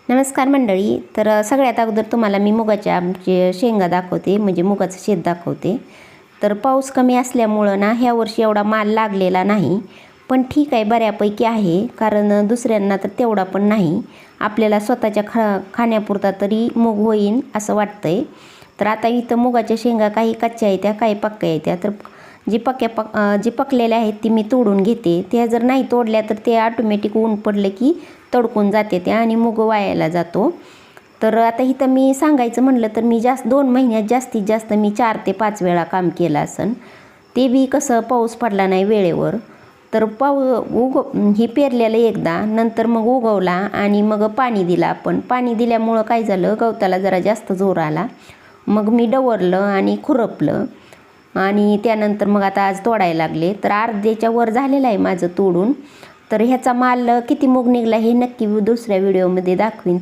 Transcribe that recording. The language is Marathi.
नमस्कार मंडळी. तर सगळ्यात अगोदर तुम्हाला मी मुगाच्या शेंगा दाखवते, म्हणजे मुगाचं शेत दाखवते. तर पाऊस कमी असल्यामुळं ना ह्या वर्षी एवढा माल लागलेला नाही, पण ठीक आहे, बऱ्यापैकी आहे. कारण दुसऱ्यांना तर तेवढा पण नाही, आपल्याला स्वतःच्या खाण्यापुरता तरी मूग होईन असं वाटतंय. तर आता इथं मुगाच्या शेंगा काही कच्च्या येत्या, काही पक्क्या येत्या. तर जी पकलेल्या आहेत ती मी तोडून घेते. त्या जर नाही तोडल्या तर ते ऑटोमॅटिक ऊन पडलं की तडकून जाते त्या आणि मूग वायाला जातो. तर आता इथं मी सांगायचं म्हणलं तर मी 2 महिन्यात जास्तीत जास्त मी 4 ते 5 वेळा काम केलं असन. ते बी कसं, पाऊस पडला नाही वेळेवर. तर ही पेरलेलं एकदा, नंतर मग उगवला आणि मग पाणी दिलं आपण. पाणी दिल्यामुळं काय झालं, गवताला जरा जास्त जोर आला. मग मी डवरलं आणि खुरपलं आणि त्यानंतर मग आता आज तोडायला लागले. तर अर्ध्याच्या वर झालेलं आहे माझं तोडून. तर ह्याचा माल किती मूग निघाला हे नक्की दुसऱ्या व्हिडिओमध्ये दाखवीन.